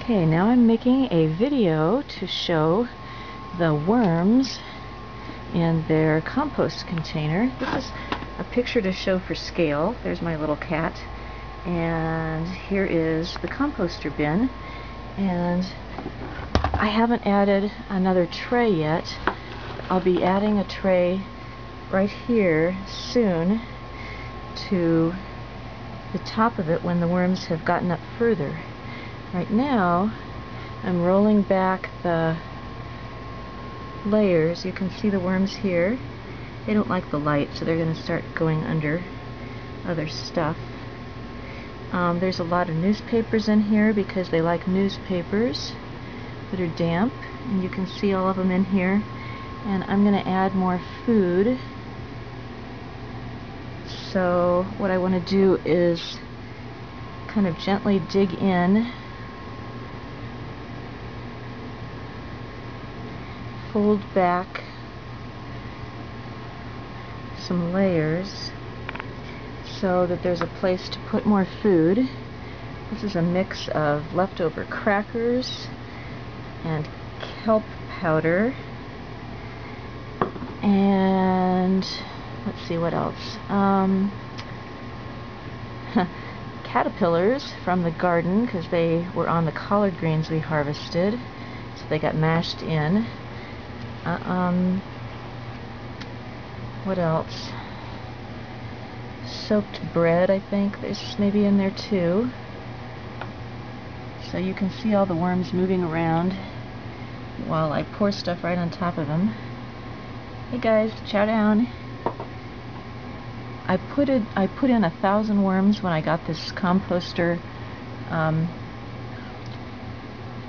Okay, now I'm making a video to show the worms in their compost container. This is a picture to show for scale. There's my little cat. And here is the composter bin. And I haven't added another tray yet. I'll be adding a tray right here soon to the top of it when the worms have gotten up further. Right now, I'm rolling back the layers. You can see the worms here. They don't like the light, so they're going to start going under other stuff. There's a lot of newspapers in here because they like newspapers that are damp, and you can see all of them in here. And I'm going to add more food. So what I want to do is kind of gently dig in, fold back some layers so that there's a place to put more food. This is a mix of leftover crackers and kelp powder and let's see what else. Caterpillars from the garden, because they were on the collard greens we harvested, so they got mashed in. What else? Soaked bread, I think there's maybe in there too. So you can see all the worms moving around while I pour stuff right on top of them. Hey guys, chow down. I put in 1,000 worms when I got this composter a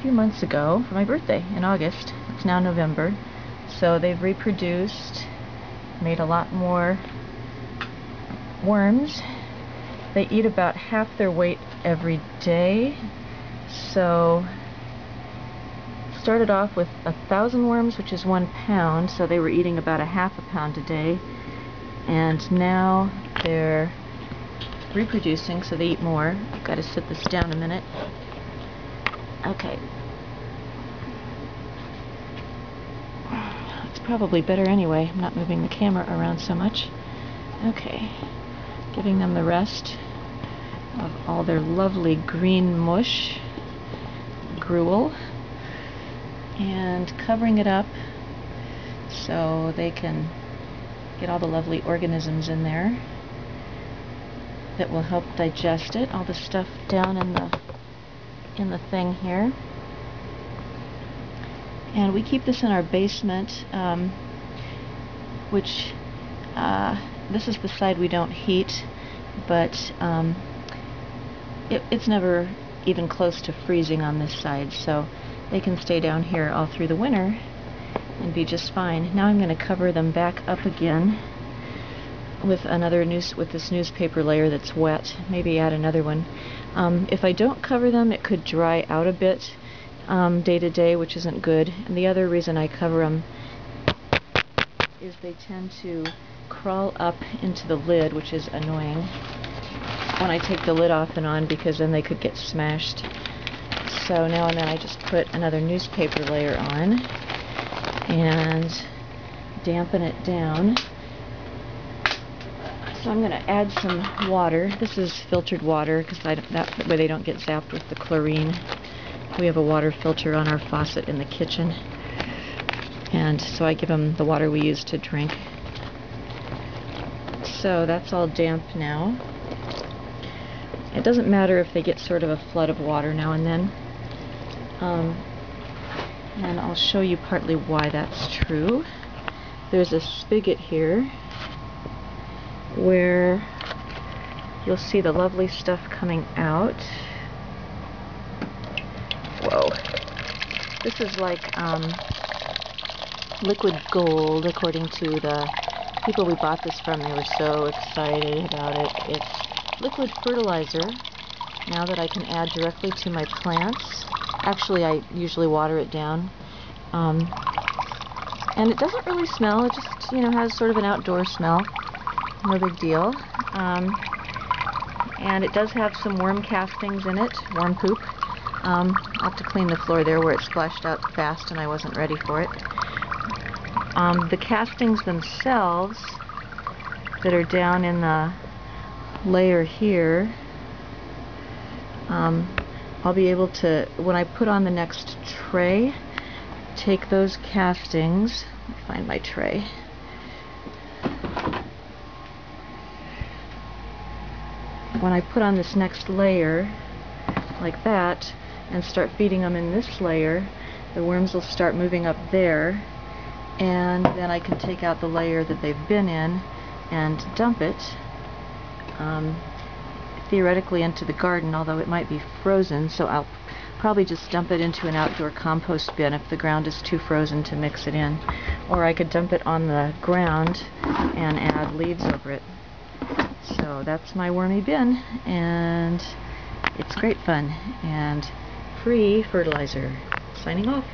few months ago for my birthday in August. It's now November. So they've reproduced, made a lot more worms. They eat about half their weight every day. So started off with 1,000 worms, which is 1 pound, so they were eating about a half a pound a day. And now they're reproducing, so they eat more. I've got to sit this down a minute. Okay. It's probably better anyway. I'm not moving the camera around so much. Okay. Giving them the rest of all their lovely green mush, gruel, and covering it up so they can get all the lovely organisms in there that will help digest it. All the stuff down in the thing here. And we keep this in our basement, which this is the side we don't heat, but it's never even close to freezing on this side, so they can stay down here all through the winter and be just fine. Now I'm going to cover them back up again with this newspaper layer that's wet. Maybe add another one. If I don't cover them, it could dry out a bit day to day, which isn't good. And the other reason I cover them is they tend to crawl up into the lid, which is annoying when I take the lid off and on, because then they could get smashed. So now and then I just put another newspaper layer on and dampen it down. So I'm going to add some water. This is filtered water because that way they don't get zapped with the chlorine. We have a water filter on our faucet in the kitchen, and so I give them the water we use to drink. So that's all damp now. It doesn't matter if they get sort of a flood of water now and then. And I'll show you partly why that's true. There's a spigot here where you'll see the lovely stuff coming out. Whoa. This is like liquid gold, according to the people we bought this from. They were so excited about it. It's liquid fertilizer, now that I can add directly to my plants. Actually, I usually water it down. And it doesn't really smell. It just, has sort of an outdoor smell. No big deal. And it does have some worm castings in it, worm poop. I'll have to clean the floor there where it splashed out fast and I wasn't ready for it. The castings themselves that are down in the layer here, I'll be able to, when I put on the next tray, take those castings. Let me find my tray. When I put on this next layer, like that, and start feeding them in this layer, the worms will start moving up there, and then I can take out the layer that they've been in and dump it, theoretically into the garden, although it might be frozen, so I'll probably just dump it into an outdoor compost bin if the ground is too frozen to mix it in. Or I could dump it on the ground and add leaves over it. So that's my wormy bin, and it's great fun and free fertilizer. Signing off.